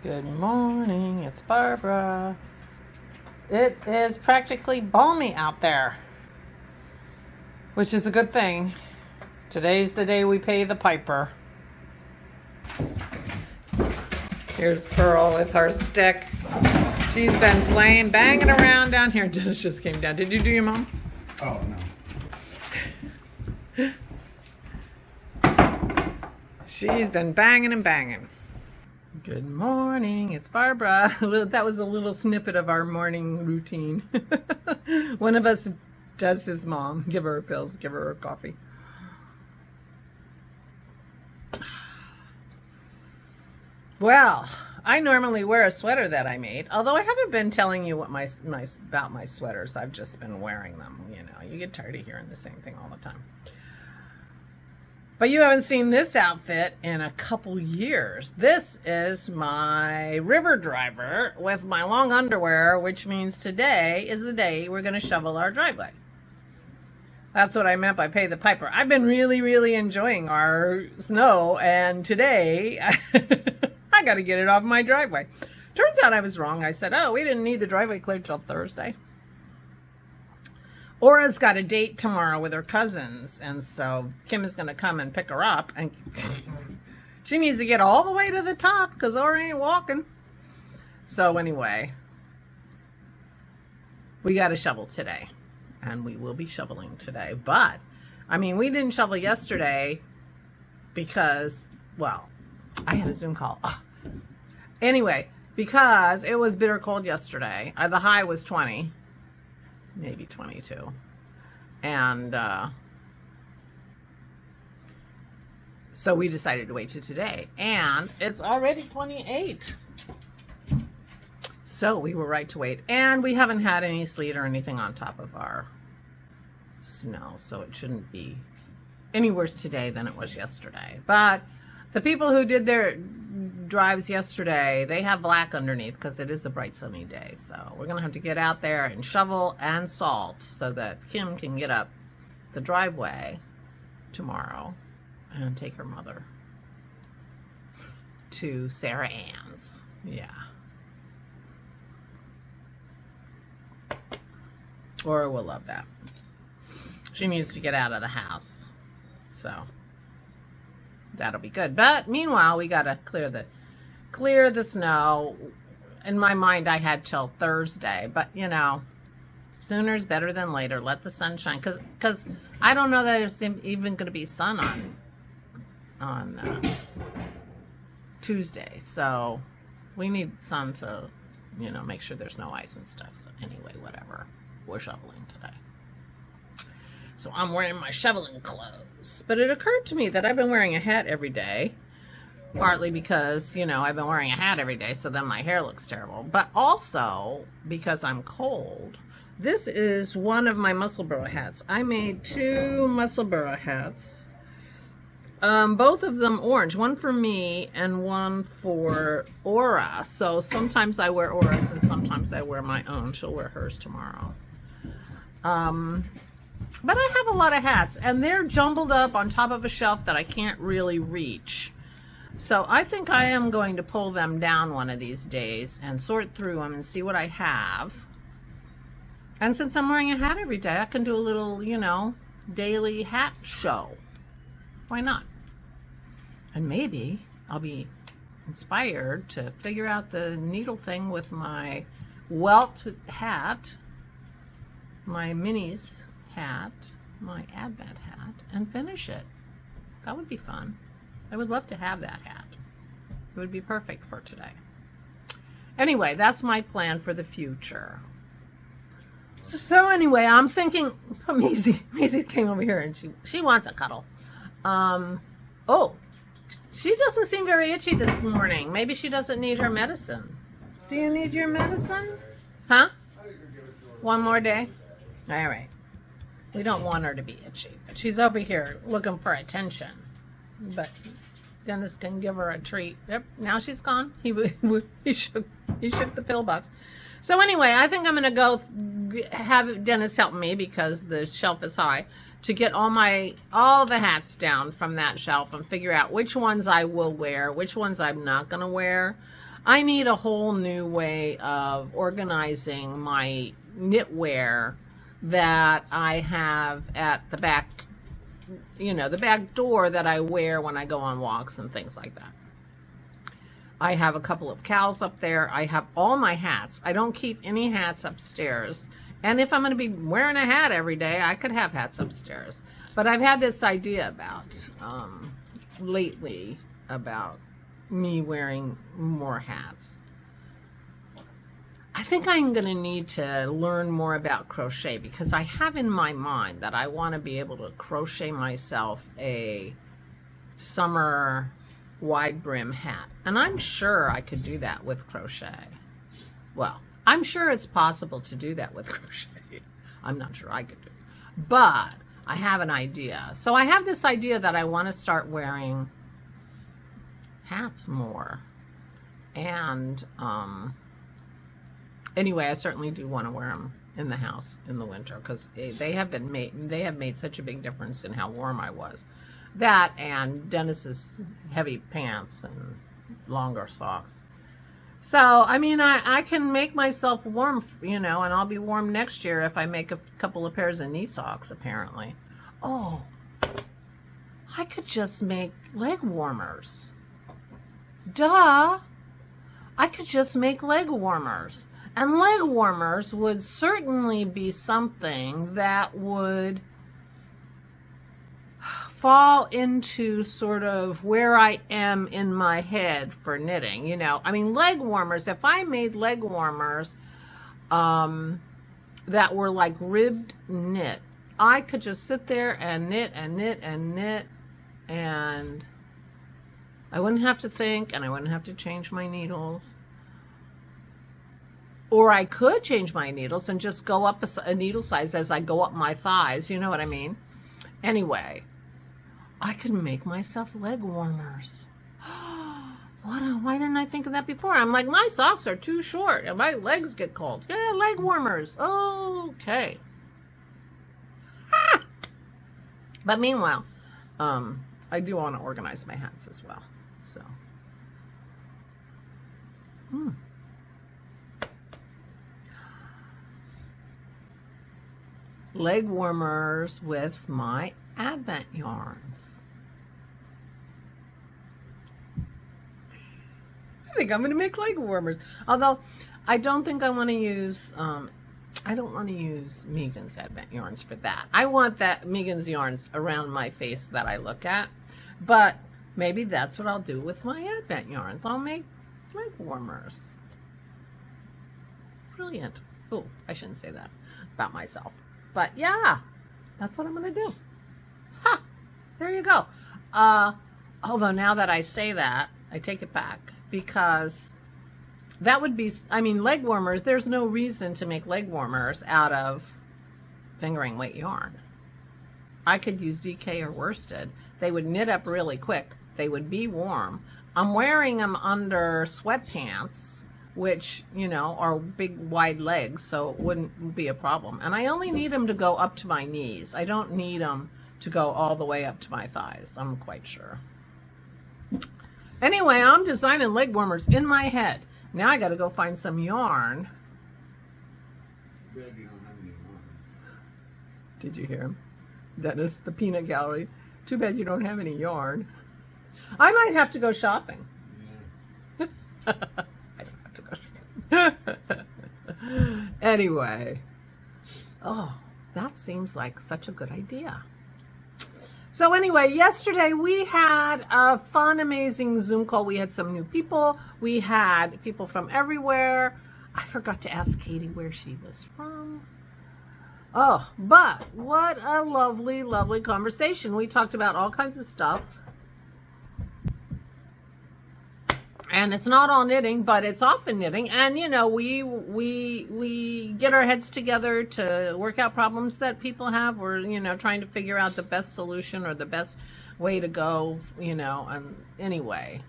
Good morning, it's Barbara. It is practically balmy out there, which is a good thing. Today's the day we pay the piper. Here's Pearl with her stick. She's been banging around down here. Dennis just came down. Did you do your mom? Oh, no. She's been banging and banging. Good morning, it's Barbara. That was a little snippet of our morning routine. One of us does his mom. Give her her pills, give her her coffee. Well, I normally wear a sweater that I made, although I haven't been telling you what about my sweaters. I've just been wearing them. You know, you get tired of hearing the same thing all the time. But you haven't seen this outfit in a couple years. This is my river driver with my long underwear, which means today is the day we're going to shovel our driveway. That's what I meant by pay the piper. I've been really, really enjoying our snow, and today I got to get it off my driveway. Turns out I was wrong. I said, oh, we didn't need the driveway cleared till Thursday. Aura's got a date tomorrow with her cousins, and so Kim is going to come and pick her up, and she needs to get all the way to the top because Aura ain't walking. So anyway, we got to shovel today, and we will be shoveling today. But, I mean, we didn't shovel yesterday because, well, I had a Zoom call. Oh. Anyway, because it was bitter cold yesterday. The high was 20. Maybe 22. And so we decided to wait till today. And it's already 28. So we were right to wait. And we haven't had any sleet or anything on top of our snow. So it shouldn't be any worse today than it was yesterday. But the people who did their drives yesterday, they have black underneath because it is a bright sunny day. So we're going to have to get out there and shovel and salt so that Kim can get up the driveway tomorrow and take her mother to Sarah Ann's. Yeah. Aura will love that. She needs to get out of the house. So that'll be good. But meanwhile, we got to clear the snow. In my mind, I had till Thursday, but you know, sooner is better than later. Let the sun shine, because I don't know that there's even going to be sun on Tuesday. So we need sun to, you know, make sure there's no ice and stuff. So anyway, whatever. We're shoveling today. So I'm wearing my shoveling clothes. But it occurred to me that I've been wearing a hat every day. Partly because, you know, I've been wearing a hat every day, so then my hair looks terrible. But also because I'm cold. This is one of my Musselburgh hats. I made two Musselburgh hats. Both of them orange. One for me and one for Aura. So sometimes I wear Aura's and sometimes I wear my own. She'll wear hers tomorrow. But I have a lot of hats, and they're jumbled up on top of a shelf that I can't really reach. So I think I am going to pull them down one of these days and sort through them and see what I have. And since I'm wearing a hat every day, I can do a little, you know, daily hat show. Why not? And maybe I'll be inspired to figure out the needle thing with my welt hat, my minis hat, my Advent hat, and finish it. That would be fun. I would love to have that hat. It would be perfect for today. Anyway, that's my plan for the future. So anyway, I'm thinking, Maisie came over here and she wants a cuddle. Oh, she doesn't seem very itchy this morning. Maybe she doesn't need her medicine. Do you need your medicine? Huh? One more day? All right. We don't want her to be itchy. But she's over here looking for attention. But Dennis can give her a treat. Yep, now she's gone. He shook the pillbox. So anyway, I think I'm going to go have Dennis help me because the shelf is high to get all the hats down from that shelf and figure out which ones I will wear, which ones I'm not going to wear. I need a whole new way of organizing my knitwear that I have at the back, you know, the back door that I wear when I go on walks and things like that. I have a couple of cows up there. I have all my hats. I don't keep any hats upstairs. And if I'm going to be wearing a hat every day, I could have hats upstairs. But I've had this idea about, lately, about me wearing more hats. I think I'm going to need to learn more about crochet, because I have in my mind that I want to be able to crochet myself a summer wide brim hat. And I'm sure I could do that with crochet. Well, I'm sure it's possible to do that with crochet. I'm not sure I could do it. But I have an idea. So I have this idea that I want to start wearing hats more. And anyway, I certainly do want to wear them in the house in the winter, because they have made such a big difference in how warm I was. That and Dennis's heavy pants and longer socks. So, I mean, I can make myself warm, you know, and I'll be warm next year if I make a couple of pairs of knee socks, apparently. Oh, I could just make leg warmers. Duh! I could just make leg warmers. And leg warmers would certainly be something that would fall into sort of where I am in my head for knitting, you know. I mean, leg warmers, if I made leg warmers that were like ribbed knit, I could just sit there and knit and knit and knit, and I wouldn't have to think, and I wouldn't have to change my needles. Or I could change my needles and just go up a needle size as I go up my thighs, you know what I mean? Anyway, I could make myself leg warmers. Why didn't I think of that before? I'm like, my socks are too short and my legs get cold. Yeah, leg warmers. Okay. But meanwhile, I do want to organize my hats as well. So. Leg warmers with my Advent yarns. I think I'm going to make leg warmers. Although I don't think I want to use, I don't want to use Megan's Advent yarns for that. I want that Megan's yarns around my face that I look at. But maybe that's what I'll do with my Advent yarns. I'll make leg warmers. Brilliant. Oh, I shouldn't say that about myself. But yeah, that's what I'm going to do. Ha! There you go. Although now that I say that, I take it back, because that would be, I mean, leg warmers, there's no reason to make leg warmers out of fingering weight yarn. I could use DK or worsted. They would knit up really quick. They would be warm. I'm wearing them under sweatpants, which, you know, are big wide legs, so it wouldn't be a problem. And I only need them to go up to my knees. I don't need them to go all the way up to my thighs, I'm quite sure. Anyway, I'm designing leg warmers in my head. Now I got to go find some yarn. Did you hear him? Dennis, the peanut gallery. Too bad you don't have any yarn. I might have to go shopping. Yes. I don't have to go shopping. Anyway. Oh, that seems like such a good idea. So anyway, yesterday we had a fun, amazing Zoom call. We had some new people. We had people from everywhere. I forgot to ask Katie where she was from. Oh, but what a lovely, lovely conversation. We talked about all kinds of stuff. And it's not all knitting, but it's often knitting. And, you know, we get our heads together to work out problems that people have. We're, you know, trying to figure out the best solution or the best way to go, you know. And anyway,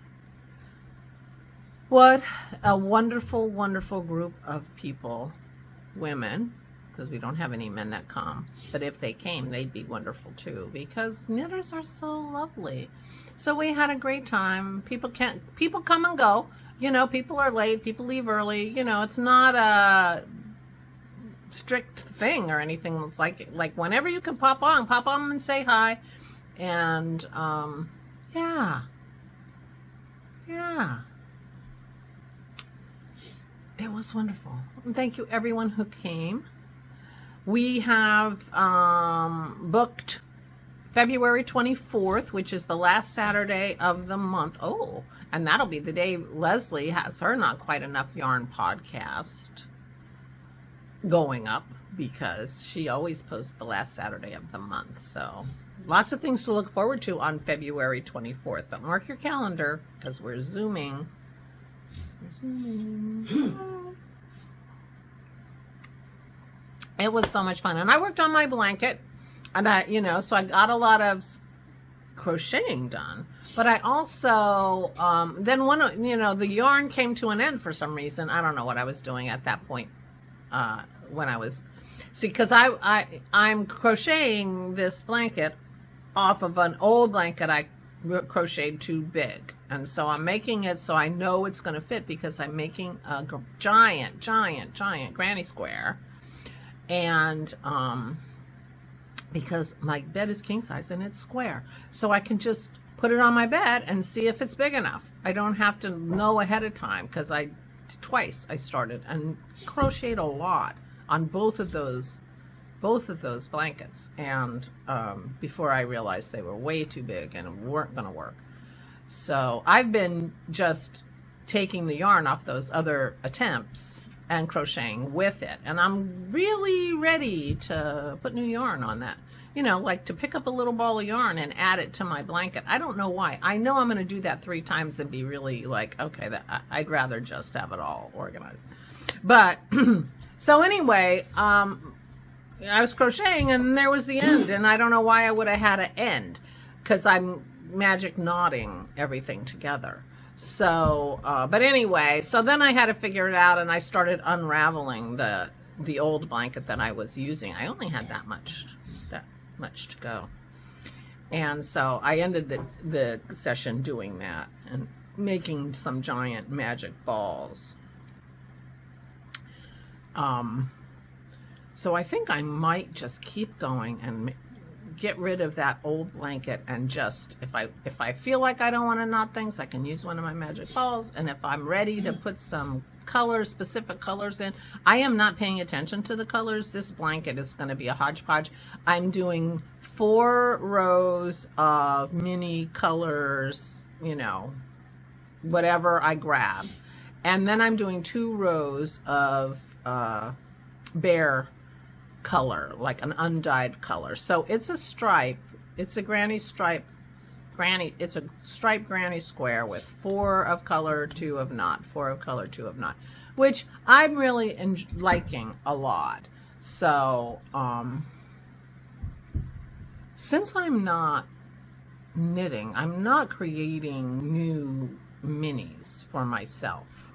what a wonderful, wonderful group of people, women, because we don't have any men that come. But if they came, they'd be wonderful too, because knitters are so lovely. So we had a great time. People come and go. You know, people are late, people leave early. You know, it's not a strict thing or anything. It's like whenever you can pop on and say hi. And yeah. It was wonderful. And thank you everyone who came. We have booked February 24th, which is the last Saturday of the month. Oh, and that'll be the day Leslie has her Not Quite Enough Yarn podcast going up, because she always posts the last Saturday of the month. So lots of things to look forward to on February 24th. But mark your calendar, because we're zooming. It was so much fun. And I worked on my blanket. And so I got a lot of crocheting done, but I also, then the yarn came to an end for some reason. I don't know what I was doing at that point, when I was, because I'm crocheting this blanket off of an old blanket I crocheted too big. And so I'm making it so I know it's going to fit, because I'm making a giant granny square. And, because my bed is king size and it's square, so I can just put it on my bed and see if it's big enough. I don't have to know ahead of time, because twice I started and crocheted a lot on both of those blankets, and before I realized they were way too big and weren't going to work. So I've been just taking the yarn off those other attempts and crocheting with it, and I'm really ready to put new yarn on that. Like to pick up a little ball of yarn and add it to my blanket. I don't know why. I know I'm going to do that 3 times and be really like, okay, I'd rather just have it all organized. But so anyway, I was crocheting and there was the end, and I don't know why I would have had an end, because I'm magic knotting everything together. So, but anyway, so then I had to figure it out, and I started unraveling the old blanket that I was using. I only had that much to go. And so I ended the session doing that and making some giant magic balls. So I think I might just keep going and get rid of that old blanket, and just, if I feel like I don't want to knot things, I can use one of my magic balls. And if I'm ready to put some colors, specific colors in, I am not paying attention to the colors. This blanket is going to be a hodgepodge. I'm doing 4 rows of mini colors, whatever I grab, and then I'm doing 2 rows of bare color, like an undyed color. So it's a stripe, it's a granny stripe, it's a striped granny square with 4 of color, 2 of not, 4 of color, 2 of not, which I'm really liking a lot. So since I'm not knitting, I'm not creating new minis for myself,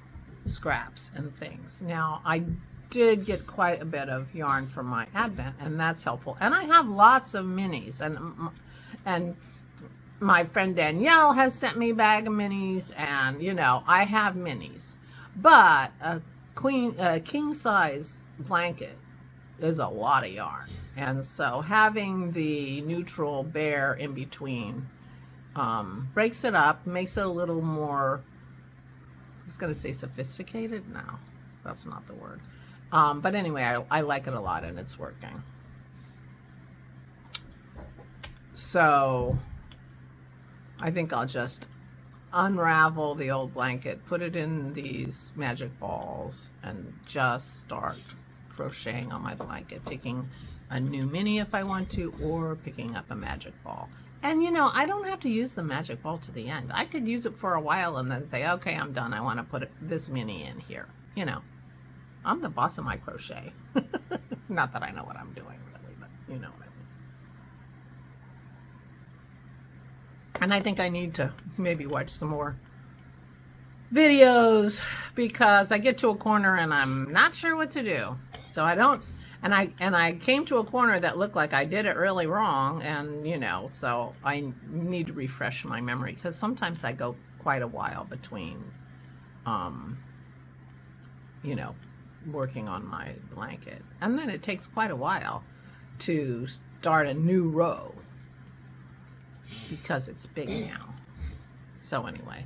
scraps and things. Now I did get quite a bit of yarn from my advent, and that's helpful. And I have lots of minis, and my friend Danielle has sent me a bag of minis, and I have minis. But a king size blanket is a lot of yarn, and so having the neutral bare in between breaks it up, makes it a little more, I was going to say sophisticated. No, that's not the word. But anyway, I like it a lot, and it's working. So I think I'll just unravel the old blanket, put it in these magic balls, and just start crocheting on my blanket, picking a new mini if I want to, or picking up a magic ball. And I don't have to use the magic ball to the end. I could use it for a while and then say, okay, I'm done. I want to put this mini in here. I'm the boss of my crochet. Not that I know what I'm doing really, but you know what I mean. And I think I need to maybe watch some more videos, because I get to a corner and I'm not sure what to do. So I don't, And I came to a corner that looked like I did it really wrong, and you know, so I need to refresh my memory, because sometimes I go quite a while between, you know, working on my blanket, and then it takes quite a while to start a new row because it's big now. So anyway,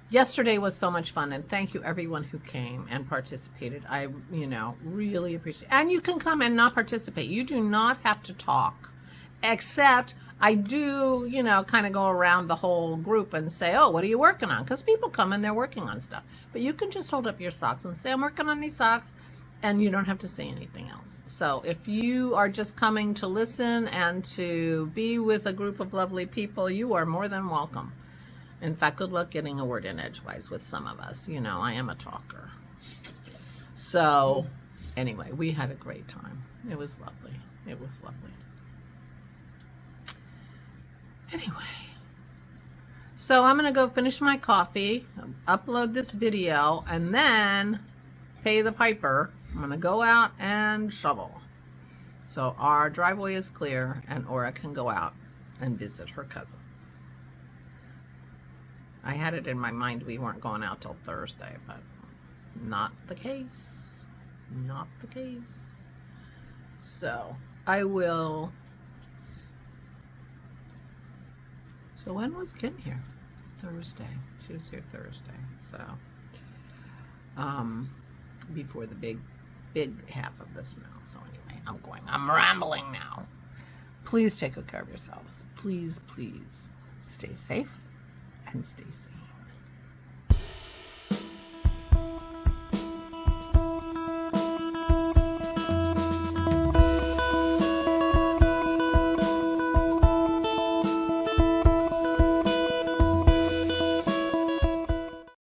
yesterday was so much fun, and thank you everyone who came and participated. I, you know, really appreciate it. And you can come and not participate. You do not have to talk, except I do, you know, kind of go around the whole group and say, oh, what are you working on? Because people come and they're working on stuff. But you can just hold up your socks and say, I'm working on these socks, and you don't have to say anything else. So if you are just coming to listen and to be with a group of lovely people, you are more than welcome. In fact, good luck getting a word in edgewise with some of us. You know, I am a talker. So anyway, we had a great time. It was lovely. It was lovely. Anyway, so I'm going to go finish my coffee, upload this video, and then pay the piper. I'm going to go out and shovel. So our driveway is clear, and Aura can go out and visit her cousins. I had it in my mind we weren't going out till Thursday, but not the case. Not the case. So I will... So when was Kim here? Thursday. She was here Thursday. So, before the big half of the snow. So anyway, I'm rambling now. Please take good care of yourselves. Please, please stay safe and stay safe.